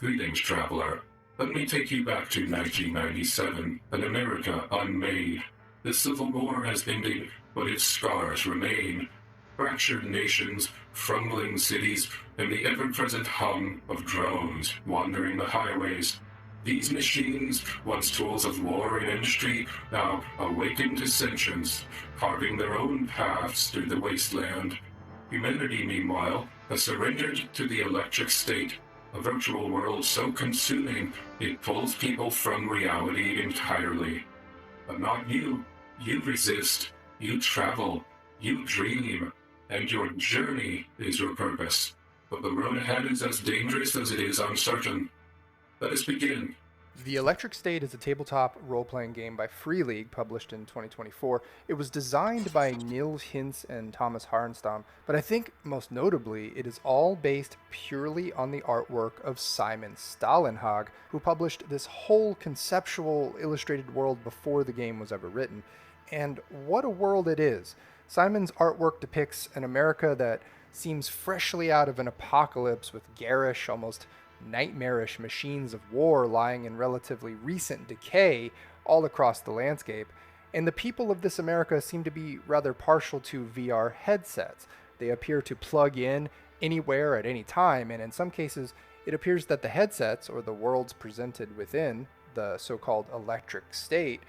Greetings, traveler. Let me take you back to 1997, an America unmade. The Civil War has ended, but its scars remain. Fractured nations, crumbling cities, and the ever-present hum of drones wandering the highways. These machines, once tools of war and industry, now awaken to sentience, carving their own paths through the wasteland. Humanity, meanwhile, has surrendered to the electric state, a virtual world so consuming it pulls people from reality entirely. But not you. You resist, you travel, you dream, and your journey is your purpose. But the road ahead is as dangerous as it is uncertain. Let us begin. The Electric State is a tabletop role-playing game by Free League, published in 2024. It was designed by Niels Hintz and Thomas Harenstam, but I think most notably, it is all based purely on the artwork of Simon Stalenhag, who published this whole conceptual illustrated world before the game was ever written. And what a world it is! Simon's artwork depicts an America that seems freshly out of an apocalypse, with garish, almost nightmarish machines of war lying in relatively recent decay all across the landscape, and the people of this America seem to be rather partial to VR headsets. They appear to plug in anywhere at any time, and in some cases it appears that the headsets, or the worlds presented within the so-called electric state,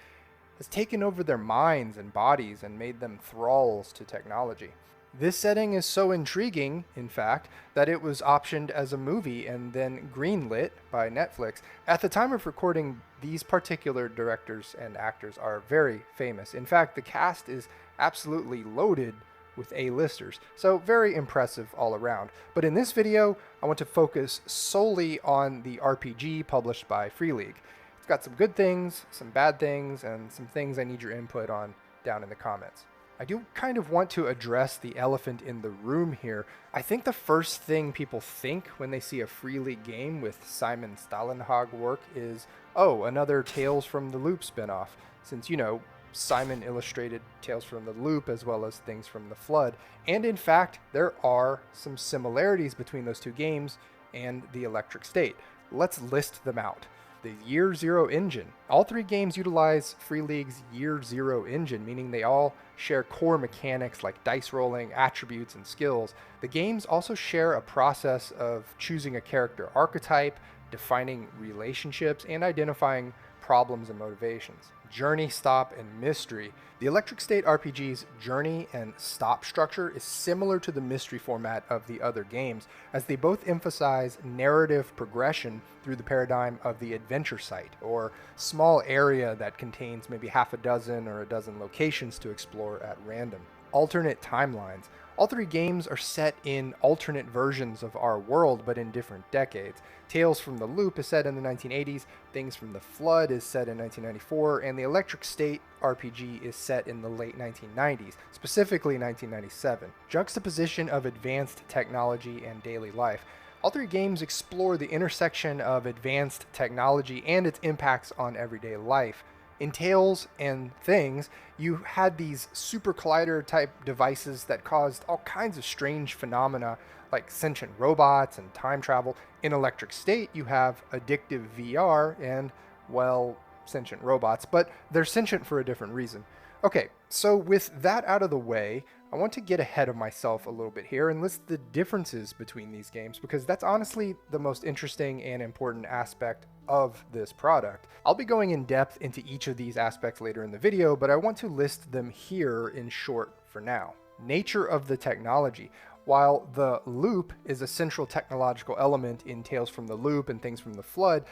has taken over their minds and bodies and made them thralls to technology. This setting is so intriguing, in fact, that it was optioned as a movie and then greenlit by Netflix. At the time of recording, these particular directors and actors are very famous. In fact, the cast is absolutely loaded with A-listers, so very impressive all around. But in this video, I want to focus solely on the RPG published by Free League. It's got some good things, some bad things, and some things I need your input on down in the comments. I do kind of want to address the elephant in the room here. I think the first thing people think when they see a Free League game with Simon Stalenhag work is, oh, another Tales from the Loop spinoff, since, you know, Simon illustrated Tales from the Loop as well as Things from the Flood. And in fact, there are some similarities between those two games and the Electric State. Let's list them out. The Year Zero engine. All three games utilize Free League's Year Zero engine, meaning they all share core mechanics like dice rolling, attributes, and skills. The games also share a process of choosing a character archetype, defining relationships, and identifying problems and motivations. Journey, stop, and mystery. The Electric State RPG's journey and stop structure is similar to the mystery format of the other games, as they both emphasize narrative progression through the paradigm of the adventure site, or small area that contains maybe half a dozen or a dozen locations to explore at random. Alternate timelines. All three games are set in alternate versions of our world, but in different decades. Tales from the Loop is set in the 1980s, Things from the Flood is set in 1994, and the Electric State RPG is set in the late 1990s, specifically 1997. Juxtaposition of advanced technology and daily life. All three games explore the intersection of advanced technology and its impacts on everyday life. In Tales and Things, you had these super collider type devices that caused all kinds of strange phenomena like sentient robots and time travel. In Electric State, you have addictive VR and, well, sentient robots, but they're sentient for a different reason. Okay, so with that out of the way, I want to get ahead of myself a little bit here and list the differences between these games, because that's honestly the most interesting and important aspect of this product. I'll be going in depth into each of these aspects later in the video, but I want to list them here in short for now. Nature of the technology. While the loop is a central technological element in Tales from the Loop and Things from the Flood,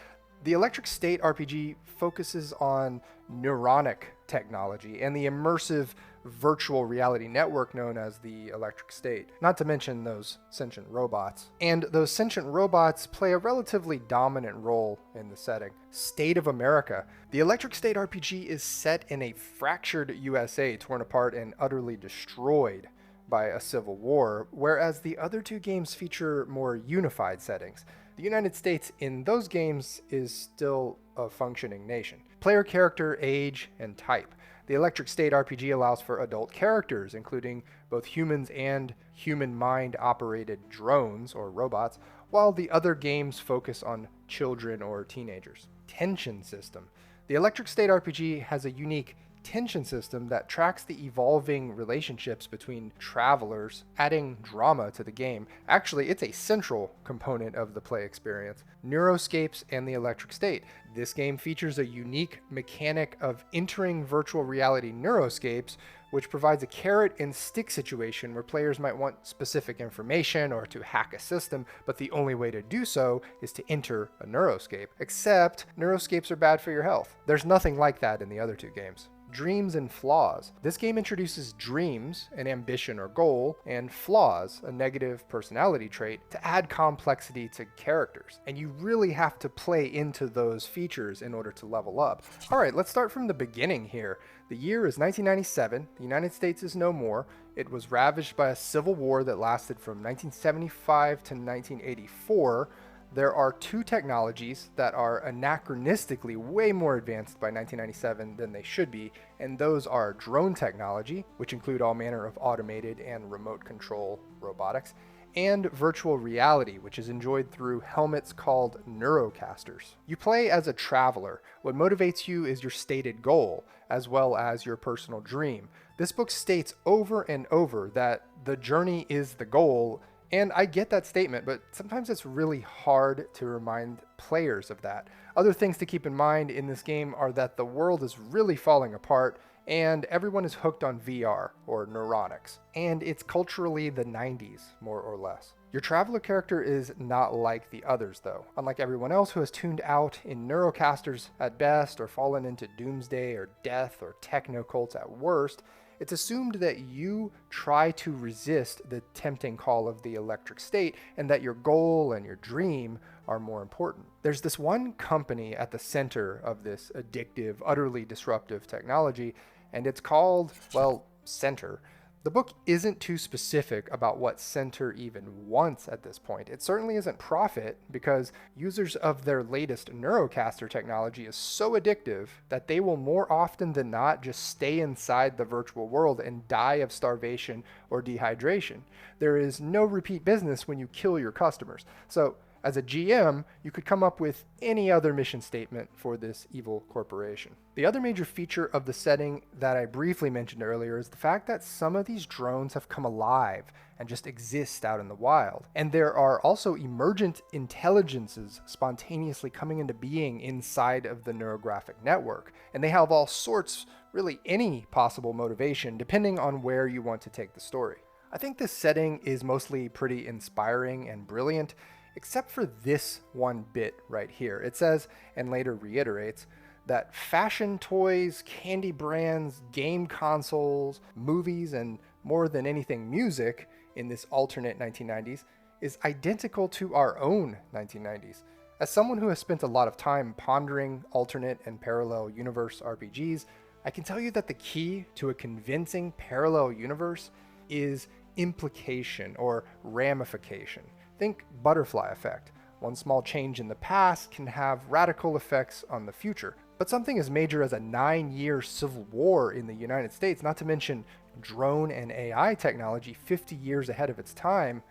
the Electric State RPG focuses on neuronic technology and the immersive virtual reality network known as the Electric State, not to mention those sentient robots. And those sentient robots play a relatively dominant role in the setting. State of America. The Electric State RPG is set in a fractured USA torn apart and utterly destroyed by a civil war, whereas the other two games feature more unified settings. The United States in those games is still a functioning nation. Player character, age, and type. The Electric State RPG allows for adult characters, including both humans and human mind-operated drones, or robots, while the other games focus on children or teenagers. Tension system. The Electric State RPG has a unique tension system that tracks the evolving relationships between travelers, adding drama to the game. Actually, it's a central component of the play experience. Neuroscapes and the Electric State. This game features a unique mechanic of entering virtual reality neuroscapes, which provides a carrot and stick situation where players might want specific information or to hack a system, but the only way to do so is to enter a neuroscape. Except, neuroscapes are bad for your health. There's nothing like that in the other two games. Dreams and flaws. This game introduces dreams, an ambition or goal, and flaws, a negative personality trait, to add complexity to characters. And you really have to play into those features in order to level up. Alright, let's start from the beginning here. The year is 1997, the United States is no more. It was ravaged by a civil war that lasted from 1975 to 1984. There are two technologies that are anachronistically way more advanced by 1997 than they should be, and those are drone technology, which include all manner of automated and remote control robotics, and virtual reality, which is enjoyed through helmets called Neurocasters. You play as a traveler. What motivates you is your stated goal, as well as your personal dream. This book states over and over that the journey is the goal. And I get that statement, but sometimes it's really hard to remind players of that. Other things to keep in mind in this game are that the world is really falling apart and everyone is hooked on VR, or neuronics. And it's culturally the 90s, more or less. Your traveler character is not like the others, though. Unlike everyone else who has tuned out in Neurocasters at best, or fallen into doomsday or death or techno cults at worst, it's assumed that you try to resist the tempting call of the Electric State and that your goal and your dream are more important. There's this one company at the center of this addictive, utterly disruptive technology, and it's called, well, Center. The book isn't too specific about what Center even wants at this point. It certainly isn't profit, because users of their latest Neurocaster technology is so addictive that they will more often than not just stay inside the virtual world and die of starvation or dehydration. There is no repeat business when you kill your customers. So, as a GM, you could come up with any other mission statement for this evil corporation. The other major feature of the setting that I briefly mentioned earlier is the fact that some of these drones have come alive and just exist out in the wild. And there are also emergent intelligences spontaneously coming into being inside of the neurographic network. And they have all sorts, really any possible motivation, depending on where you want to take the story. I think this setting is mostly pretty inspiring and brilliant, except for this one bit right here. It says, and later reiterates, that fashion toys, candy brands, game consoles, movies, and more than anything music in this alternate 1990s is identical to our own 1990s. As someone who has spent a lot of time pondering alternate and parallel universe RPGs, I can tell you that the key to a convincing parallel universe is implication or ramification. Think butterfly effect. One small change in the past can have radical effects on the future. But something as major as a 9-year civil war in the United States, not to mention drone and AI technology 50 years ahead of its time,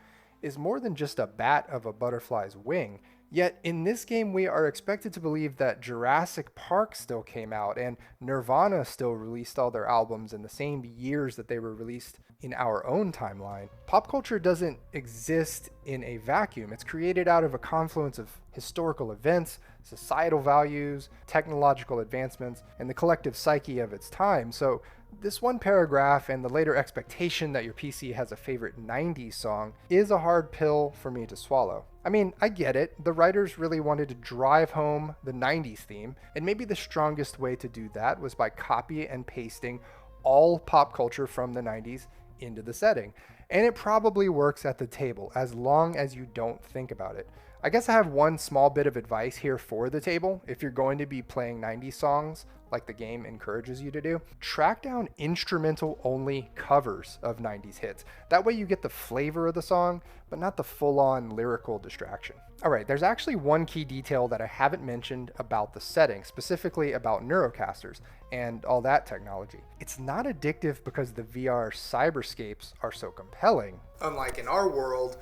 is more than just a bat of a butterfly's wing. Yet in this game we are expected to believe that Jurassic Park still came out and Nirvana still released all their albums in the same years that they were released in our own timeline. Pop culture doesn't exist in a vacuum. It's created out of a confluence of historical events, societal values, technological advancements, and the collective psyche of its time. So this one paragraph and the later expectation that your PC has a favorite 90s song is a hard pill for me to swallow. I mean, I get it. The writers really wanted to drive home the 90s theme, and maybe the strongest way to do that was by copy and pasting all pop culture from the 90s into the setting. And it probably works at the table, as long as you don't think about it. I guess I have one small bit of advice here for the table. If you're going to be playing 90s songs, like the game encourages you to do, track down instrumental-only covers of 90s hits. That way you get the flavor of the song, but not the full-on lyrical distraction. Alright, there's actually one key detail that I haven't mentioned about the setting, specifically about Neurocasters and all that technology. It's not addictive because the VR cyberscapes are so compelling. Unlike in our world,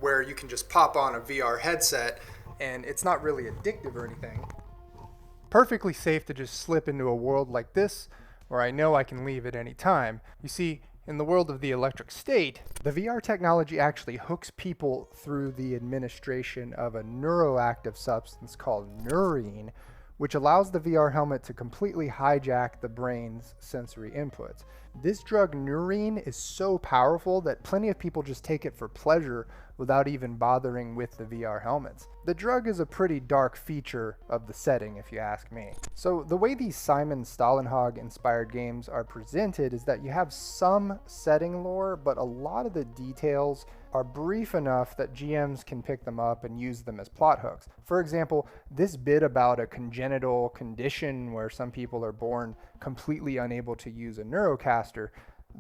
where you can just pop on a VR headset and it's not really addictive or anything. Perfectly safe to just slip into a world like this where I know I can leave at any time. You see, in the world of the electric state, the VR technology actually hooks people through the administration of a neuroactive substance called neurine, which allows the VR helmet to completely hijack the brain's sensory inputs. This drug neurine is so powerful that plenty of people just take it for pleasure without even bothering with the VR helmets. The drug is a pretty dark feature of the setting, if you ask me. So the way these Simon Stålenhag inspired games are presented is that you have some setting lore, but a lot of the details are brief enough that GMs can pick them up and use them as plot hooks. For example, this bit about a congenital condition where some people are born completely unable to use a Neurocaster,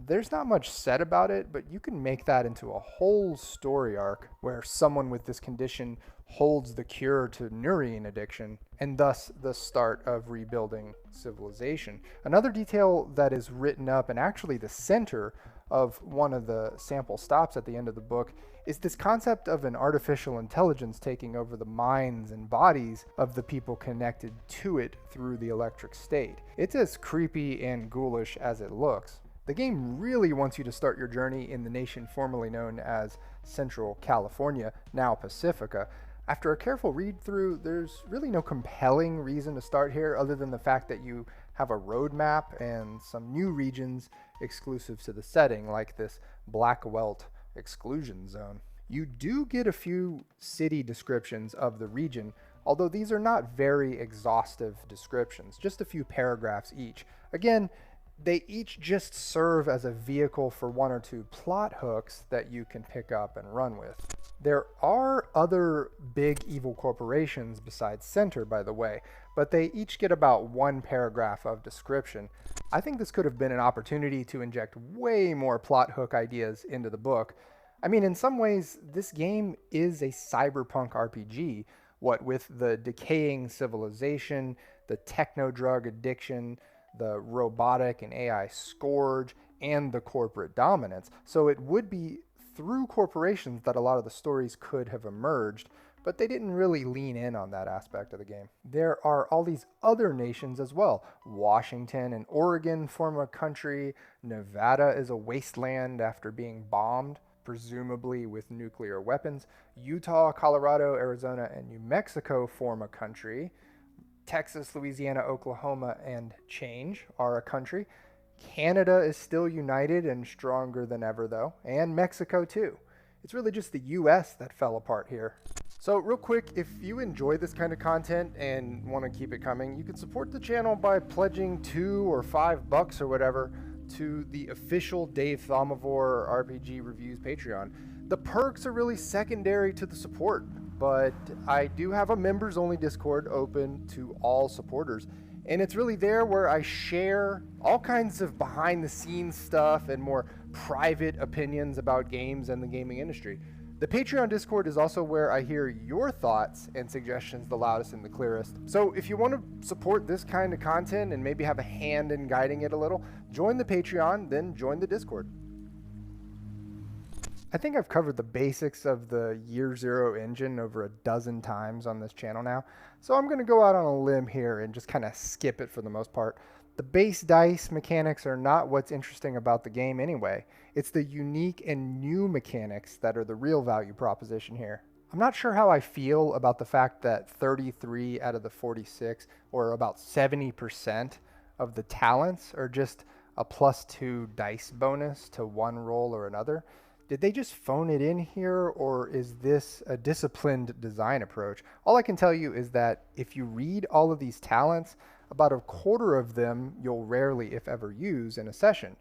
there's not much said about it, but you can make that into a whole story arc where someone with this condition holds the cure to neurine addiction and thus the start of rebuilding civilization. Another detail that is written up and actually the center of one of the sample stops at the end of the book is this concept of an artificial intelligence taking over the minds and bodies of the people connected to it through the electric state. It's as creepy and ghoulish as it looks. The game really wants you to start your journey in the nation formerly known as Central California, now Pacifica. After a careful read through, there's really no compelling reason to start here other than the fact that you have a roadmap and some new regions exclusive to the setting, like this Black Welt exclusion zone. You do get a few city descriptions of the region, although these are not very exhaustive descriptions, just a few paragraphs each. Again, they each just serve as a vehicle for one or two plot hooks that you can pick up and run with. There are other big evil corporations besides Center, by the way, but they each get about one paragraph of description. I think this could have been an opportunity to inject way more plot hook ideas into the book. I mean, in some ways, this game is a cyberpunk RPG, what with the decaying civilization, the techno-drug addiction, the robotic and AI scourge, and the corporate dominance. So it would be through corporations that a lot of the stories could have emerged, but they didn't really lean in on that aspect of the game. There are all these other nations as well. Washington and Oregon form a country. Nevada is a wasteland after being bombed, presumably with nuclear weapons. Utah, Colorado, Arizona, and New Mexico form a country. Texas, Louisiana, Oklahoma, and change are a country. Canada is still united and stronger than ever, though, and Mexico, too. It's really just the US that fell apart here. So real quick, if you enjoy this kind of content and want to keep it coming, you can support the channel by pledging $2 or $5 or whatever to the official Thaumavore RPG Reviews Patreon. The perks are really secondary to the support, but I do have a members-only Discord open to all supporters, and it's really there where I share all kinds of behind-the-scenes stuff and more private opinions about games and the gaming industry. The Patreon Discord is also where I hear your thoughts and suggestions the loudest and the clearest. So if you want to support this kind of content and maybe have a hand in guiding it a little, join the Patreon, then join the Discord. I think I've covered the basics of the Year Zero engine over a dozen times on this channel now, so I'm going to go out on a limb here and just kind of skip it for the most part. The base dice mechanics are not what's interesting about the game anyway. It's the unique and new mechanics that are the real value proposition here. I'm not sure how I feel about the fact that 33 out of the 46, or about 70% of the talents, are just a +2 dice bonus to one roll or another. Did they just phone it in here, or is this a disciplined design approach? All I can tell you is that if you read all of these talents, about a quarter of them you'll rarely, if ever, use in a session.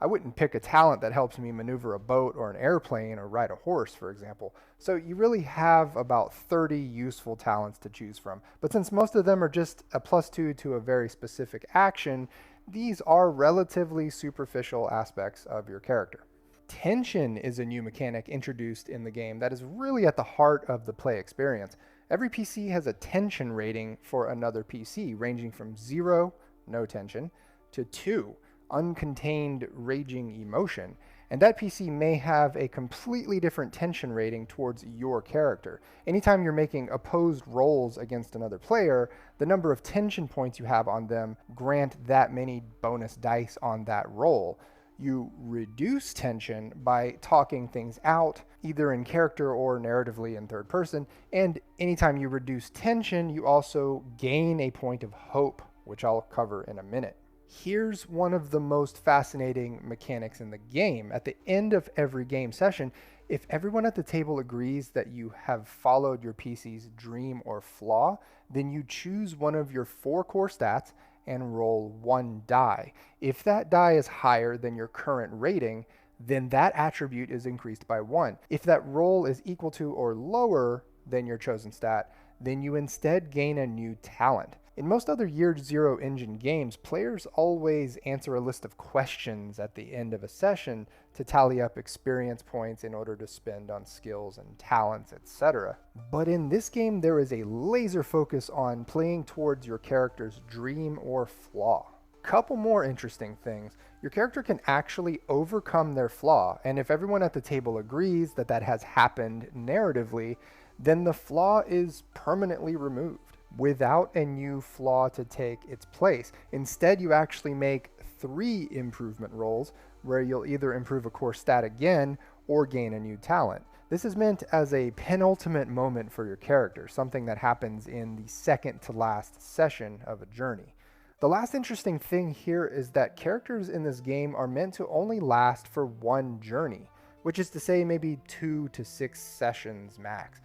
I wouldn't pick a talent that helps me maneuver a boat or an airplane or ride a horse, for example. So you really have about 30 useful talents to choose from. But since most of them are just a +2 to a very specific action, these are relatively superficial aspects of your character. Tension is a new mechanic introduced in the game that is really at the heart of the play experience. Every PC has a tension rating for another PC, ranging from 0, no tension, to 2, uncontained raging emotion. and that PC may have a completely different tension rating towards your character. Anytime you're making opposed rolls against another player, the number of tension points you have on them grant that many bonus dice on that roll. You reduce tension by talking things out, either in character or narratively in third person, and anytime you reduce tension, you also gain a point of hope, which I'll cover in a minute. Here's one of the most fascinating mechanics in the game. At the end of every game session, if everyone at the table agrees that you have followed your PC's dream or flaw, then you choose one of your 4 core stats and roll 1 die. If that die is higher than your current rating, then that attribute is increased by 1. If that roll is equal to or lower than your chosen stat, then you instead gain a new talent. In most other Year Zero engine games, players always answer a list of questions at the end of a session to tally up experience points in order to spend on skills and talents, etc. But in this game, there is a laser focus on playing towards your character's dream or flaw. Couple more interesting things. Your character can actually overcome their flaw, and if everyone at the table agrees that that has happened narratively, then the flaw is permanently removed without a new flaw to take its place. Instead, you actually make 3 improvement rolls where you'll either improve a core stat again or gain a new talent. This is meant as a penultimate moment for your character, something that happens in the second to last session of a journey. The last interesting thing here is that characters in this game are meant to only last for 1 journey, which is to say maybe 2 to 6 sessions max.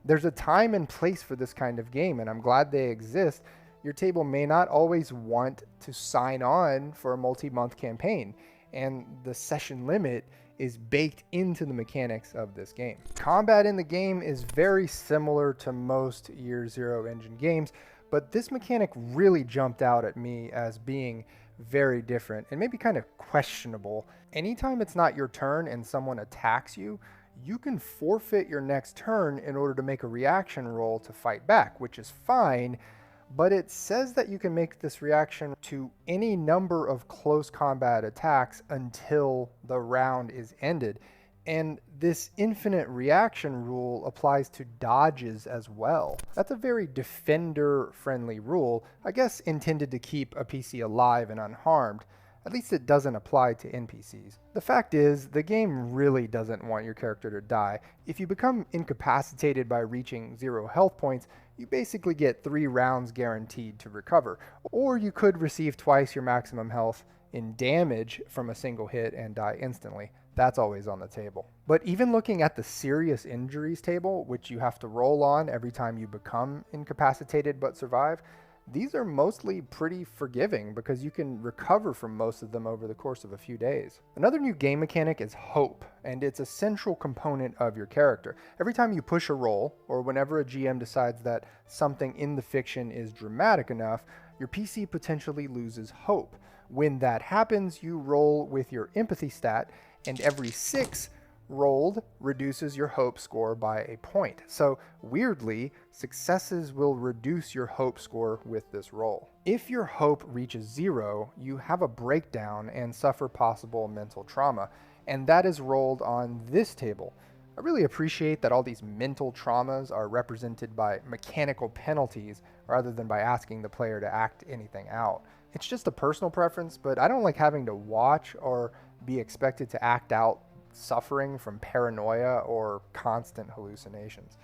There's a time and place for this kind of game, and I'm glad they exist. Your table may not always want to sign on for a multi-month campaign, and the session limit is baked into the mechanics of this game. Combat in the game is very similar to most Year Zero engine games, but this mechanic really jumped out at me as being very different and maybe kind of questionable. Anytime it's not your turn and someone attacks you, you can forfeit your next turn in order to make a reaction roll to fight back, which is fine, but it says that you can make this reaction to any number of close combat attacks until the round is ended. And this infinite reaction rule applies to dodges as well. That's a very defender-friendly rule, I guess intended to keep a PC alive and unharmed. At least it doesn't apply to NPCs. The fact is, the game really doesn't want your character to die. If you become incapacitated by reaching 0 health points, you basically get 3 rounds guaranteed to recover. Or you could receive twice your maximum health in damage from a single hit and die instantly. That's always on the table. But even looking at the serious injuries table, which you have to roll on every time you become incapacitated but survive, these are mostly pretty forgiving because you can recover from most of them over the course of a few days. Another new game mechanic is hope, and it's a central component of your character. Every time you push a roll, or whenever a GM decides that something in the fiction is dramatic enough, your PC potentially loses hope. When that happens, you roll with your empathy stat, and every 6 rolled reduces your hope score by a point. So weirdly, successes will reduce your hope score with this roll. If your hope reaches 0, you have a breakdown and suffer possible mental trauma, and that is rolled on this table. I really appreciate that all these mental traumas are represented by mechanical penalties rather than by asking the player to act anything out. It's just a personal preference, but I don't like having to watch or be expected to act out suffering from paranoia or constant hallucinations.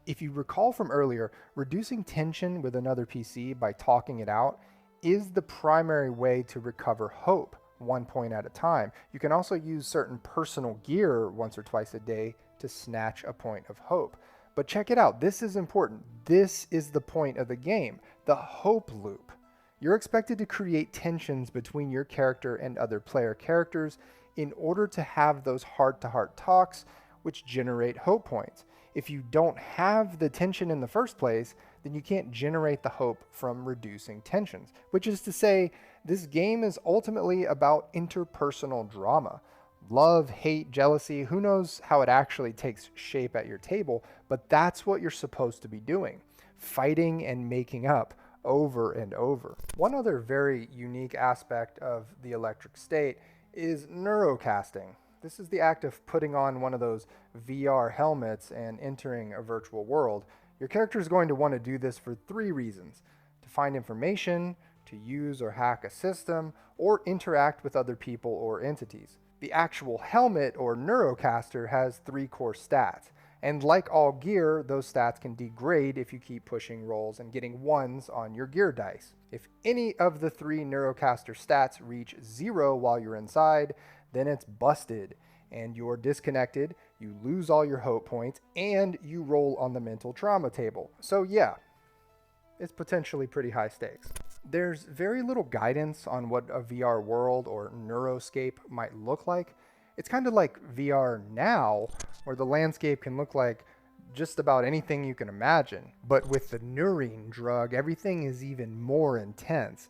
If you recall from earlier, reducing tension with another PC by talking it out is the primary way to recover hope, 1 point at a time. You can also use certain personal gear once or twice a day to snatch a point of hope. But check it out, this is important. This is the point of the game, the hope loop. You're expected to create tensions between your character and other player characters in order to have those heart-to-heart talks, which generate hope points. If you don't have the tension in the first place, then you can't generate the hope from reducing tensions. Which is to say, this game is ultimately about interpersonal drama. Love, hate, jealousy, who knows how it actually takes shape at your table, but that's what you're supposed to be doing. Fighting and making up over and over. One other very unique aspect of the Electric State is Neurocasting. This is the act of putting on one of those VR helmets and entering a virtual world. Your character is going to want to do this for 3 reasons: to find information, to use or hack a system, or interact with other people or entities. The actual helmet or Neurocaster has 3 core stats, and like all gear, those stats can degrade if you keep pushing rolls and getting 1s on your gear dice. If any of the 3 Neurocaster stats reach 0 while you're inside, then it's busted, and you're disconnected, you lose all your hope points, and you roll on the mental trauma table. So yeah, it's potentially pretty high stakes. There's very little guidance on what a VR world or neuroscape might look like. It's kind of like VR now, where the landscape can look like just about anything you can imagine. But with the neurine drug, everything is even more intense.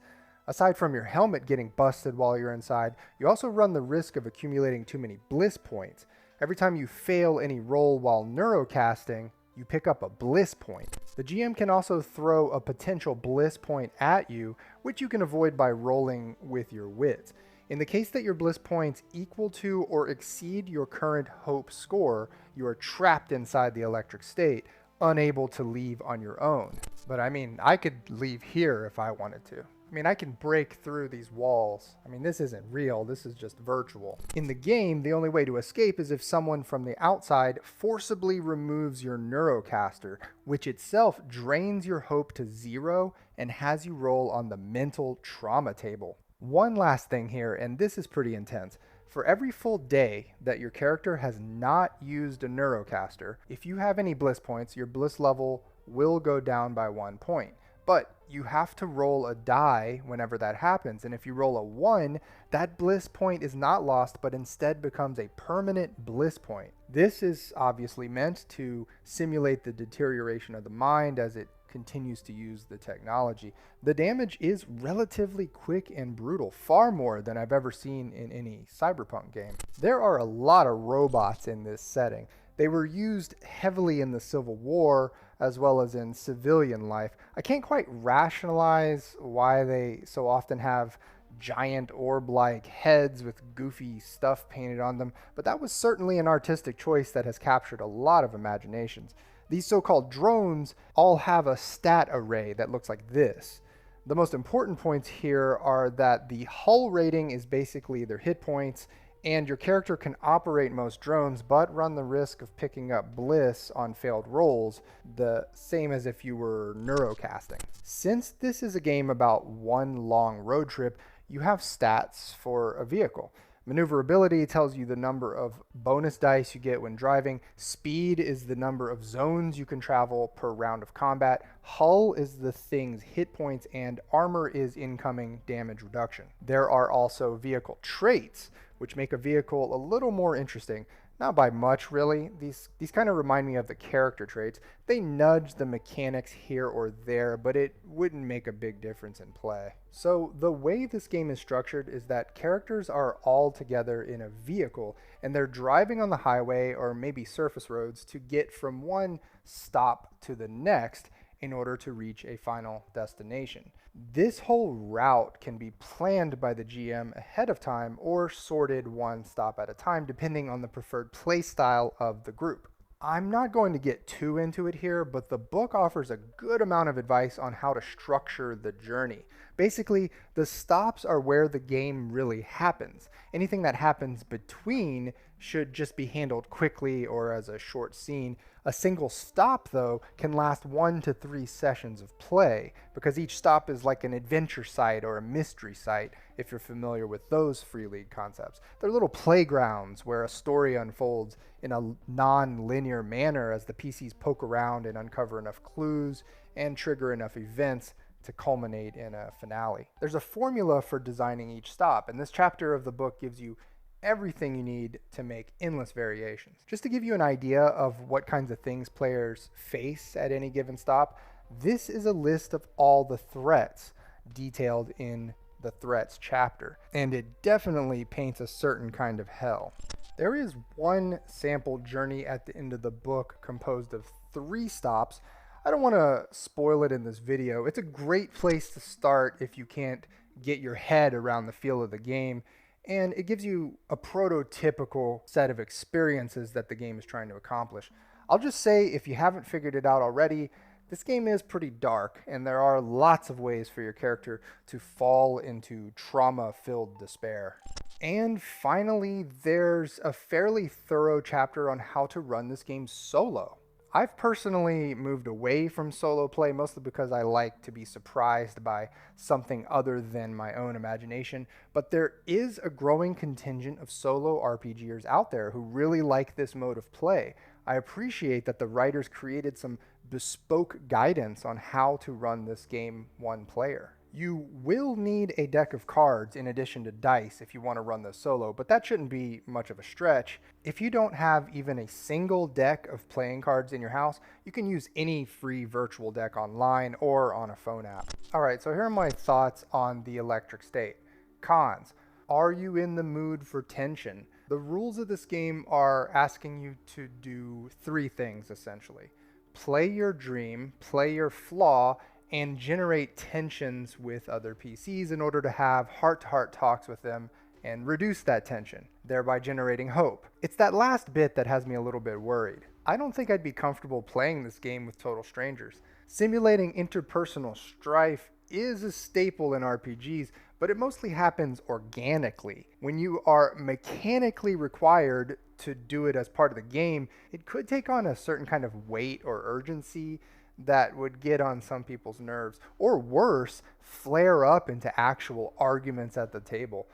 Aside from your helmet getting busted while you're inside, you also run the risk of accumulating too many bliss points. Every time you fail any roll while neurocasting, you pick up a bliss point. The GM can also throw a potential bliss point at you, which you can avoid by rolling with your wits. In the case that your bliss points equal to or exceed your current hope score, you are trapped inside the electric state, unable to leave on your own. But I mean, I could leave here if I wanted to. I mean, I can break through these walls. I mean, this isn't real, this is just virtual. In the game, the only way to escape is if someone from the outside forcibly removes your Neurocaster, which itself drains your hope to 0 and has you roll on the mental trauma table. One last thing here, and this is pretty intense. For every full day that your character has not used a Neurocaster, if you have any bliss points, your bliss level will go down by 1 point. But you have to roll a die whenever that happens, and if you roll a 1, that bliss point is not lost, but instead becomes a permanent bliss point. This is obviously meant to simulate the deterioration of the mind as it continues to use the technology. The damage is relatively quick and brutal, far more than I've ever seen in any cyberpunk game. There are a lot of robots in this setting. They were used heavily in the Civil War as well as in civilian life. I can't quite rationalize why they so often have giant orb-like heads with goofy stuff painted on them, but that was certainly an artistic choice that has captured a lot of imaginations. These so-called drones all have a stat array that looks like this. The most important points here are that the hull rating is basically their hit points, and your character can operate most drones but run the risk of picking up bliss on failed rolls, the same as if you were neurocasting. Since this is a game about one long road trip, you have stats for a vehicle. Maneuverability tells you the number of bonus dice you get when driving. Speed is the number of zones you can travel per round of combat. Hull is the thing's hit points, and armor is incoming damage reduction. There are also vehicle traits, which make a vehicle a little more interesting. Not by much, really. These kind of remind me of the character traits. They nudge the mechanics here or there, but it wouldn't make a big difference in play. So the way this game is structured is that characters are all together in a vehicle, and they're driving on the highway or maybe surface roads to get from one stop to the next in order to reach a final destination. This whole route can be planned by the GM ahead of time or sorted one stop at a time depending on the preferred play style of the group. I'm not going to get too into it here, but the book offers a good amount of advice on how to structure the journey. Basically, the stops are where the game really happens. Anything that happens between should just be handled quickly or as a short scene. A single stop, though, can last 1 to 3 sessions of play, because each stop is like an adventure site or a mystery site, if you're familiar with those Free League concepts. They're little playgrounds where a story unfolds in a non-linear manner as the PCs poke around and uncover enough clues and trigger enough events to culminate in a finale. There's a formula for designing each stop, and this chapter of the book gives you everything you need to make endless variations. Just to give you an idea of what kinds of things players face at any given stop, this is a list of all the threats detailed in the threats chapter, and it definitely paints a certain kind of hell. There is one sample journey at the end of the book composed of 3 stops. I don't want to spoil it in this video. It's a great place to start if you can't get your head around the feel of the game. and it gives you a prototypical set of experiences that the game is trying to accomplish. I'll just say, if you haven't figured it out already, this game is pretty dark, and there are lots of ways for your character to fall into trauma-filled despair. And finally, there's a fairly thorough chapter on how to run this game solo. I've personally moved away from solo play mostly because I like to be surprised by something other than my own imagination, but there is a growing contingent of solo RPGers out there who really like this mode of play. I appreciate that the writers created some bespoke guidance on how to run this game one player. You will need a deck of cards in addition to dice if you want to run this solo, but that shouldn't be much of a stretch. If you don't have even a single deck of playing cards in your house, you can use any free virtual deck online or on a phone app. Alright, so here are my thoughts on the Electric State. Cons. Are you in the mood for tension? The rules of this game are asking you to do three things essentially. Play your dream, play your flaw, and generate tensions with other PCs in order to have heart-to-heart talks with them and reduce that tension, thereby generating hope. It's that last bit that has me a little bit worried. I don't think I'd be comfortable playing this game with total strangers. Simulating interpersonal strife is a staple in RPGs, but it mostly happens organically. When you are mechanically required to do it as part of the game, it could take on a certain kind of weight or urgency that would get on some people's nerves, or worse, flare up into actual arguments at the table.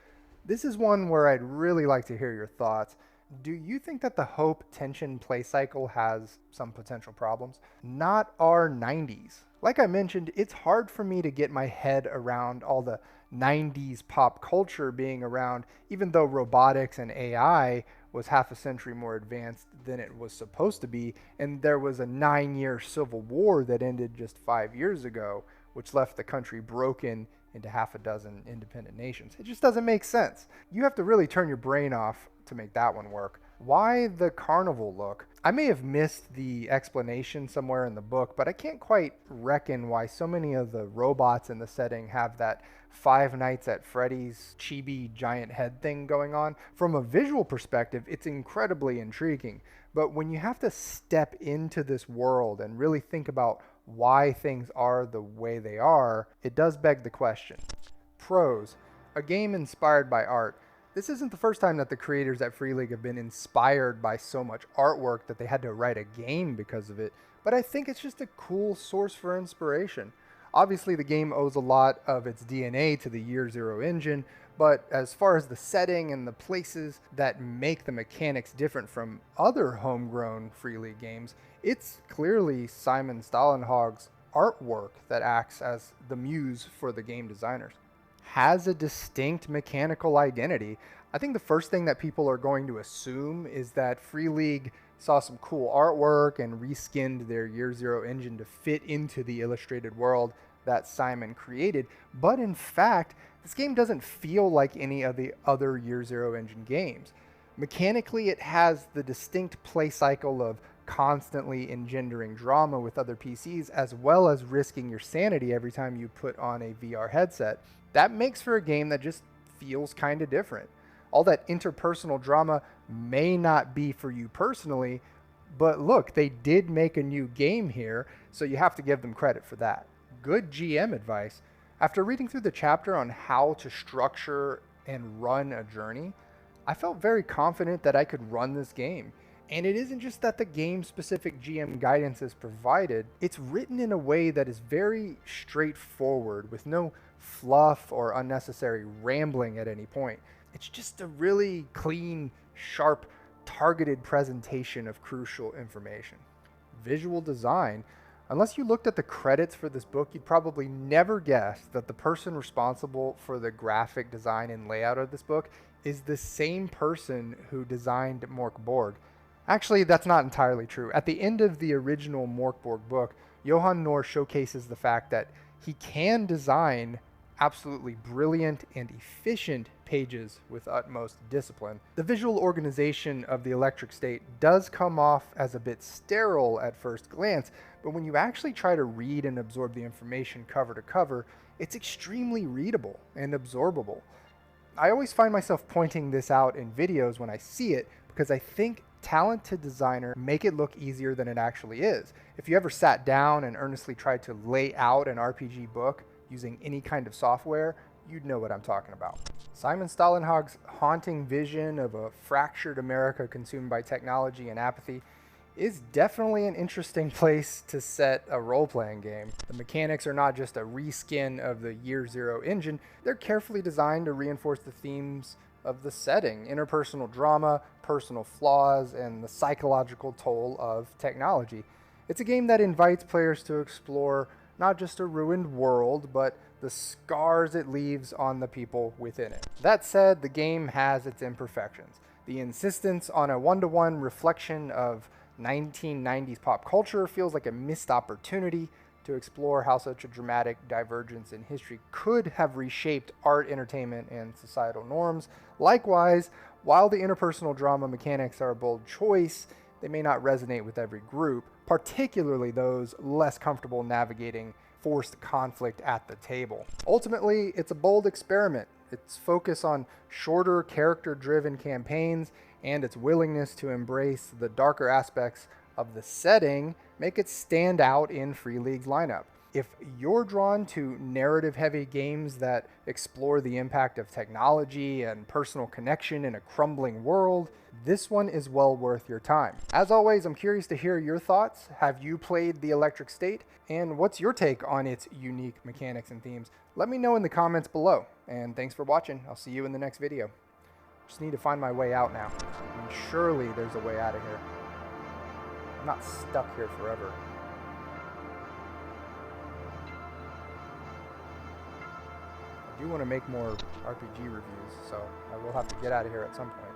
This is one where I'd really like to hear your thoughts. Do you think that the hope tension play cycle has some potential problems? Not our 90s. Like I mentioned, it's hard for me to get my head around all the 90s pop culture being around, even though robotics and AI was half a century more advanced than it was supposed to be, and there was a 9-year civil war that ended just 5 years ago, which left the country broken into half a dozen independent nations. It just doesn't make sense. You have to really turn your brain off to make that one work. Why the carnival look? I may have missed the explanation somewhere in the book, but I can't quite reckon why so many of the robots in the setting have that Five Nights at Freddy's chibi giant head thing going on. From a visual perspective, it's incredibly intriguing, but when you have to step into this world and really think about why things are the way they are, it does beg the question. Pros. A game inspired by art. This isn't the first time that the creators at Free League have been inspired by so much artwork that they had to write a game because of it, but I think it's just a cool source for inspiration. Obviously, the game owes a lot of its DNA to the Year Zero engine, but as far as the setting and the places that make the mechanics different from other homegrown Free League games, it's clearly Simon Stålenhag's artwork that acts as the muse for the game designers. Has a distinct mechanical identity. I think the first thing that people are going to assume is that Free League saw some cool artwork and reskinned their Year Zero engine to fit into the illustrated world that Simon created, but in fact, this game doesn't feel like any of the other Year Zero engine games. Mechanically, it has the distinct play cycle of constantly engendering drama with other PCs, as well as risking your sanity every time you put on a VR headset. That makes for a game that just feels kind of different. All that interpersonal drama may not be for you personally, but look, they did make a new game here, so you have to give them credit for that. Good GM advice. After reading through the chapter on how to structure and run a journey, I felt very confident that I could run this game. And it isn't just that the game-specific GM guidance is provided, it's written in a way that is very straightforward, with no fluff or unnecessary rambling at any point. It's just a really clean, sharp, targeted presentation of crucial information. Visual design. Unless you looked at the credits for this book, you'd probably never guess that the person responsible for the graphic design and layout of this book is the same person who designed Mork Borg. Actually, that's not entirely true. At the end of the original Mork Borg book, Johan Nohr showcases the fact that he can design absolutely brilliant and efficient pages with utmost discipline. The visual organization of the Electric State does come off as a bit sterile at first glance, but when you actually try to read and absorb the information cover to cover, it's extremely readable and absorbable. I always find myself pointing this out in videos when I see it because I think talented designer make it look easier than it actually is. If you ever sat down and earnestly tried to lay out an RPG book using any kind of software, you'd know what I'm talking about. Simon Stalenhag's haunting vision of a fractured America consumed by technology and apathy is definitely an interesting place to set a role-playing game. The mechanics are not just a reskin of the Year Zero engine, they're carefully designed to reinforce the themes of the setting: interpersonal drama, personal flaws, and the psychological toll of technology. It's a game that invites players to explore not just a ruined world, but the scars it leaves on the people within it. That said, the game has its imperfections. The insistence on a one-to-one reflection of 1990s pop culture feels like a missed opportunity to explore how such a dramatic divergence in history could have reshaped art, entertainment, and societal norms. Likewise, while the interpersonal drama mechanics are a bold choice, they may not resonate with every group, particularly those less comfortable navigating forced conflict at the table. Ultimately, it's a bold experiment. Its focus on shorter, character-driven campaigns and its willingness to embrace the darker aspects of the setting make it stand out in Free League's lineup. If you're drawn to narrative-heavy games that explore the impact of technology and personal connection in a crumbling world, this one is well worth your time. As always, I'm curious to hear your thoughts. Have you played The Electric State? And what's your take on its unique mechanics and themes? Let me know in the comments below. And thanks for watching. I'll see you in the next video. Just need to find my way out now. I mean, surely there's a way out of here. I'm not stuck here forever. I do want to make more RPG reviews, so I will have to get out of here at some point.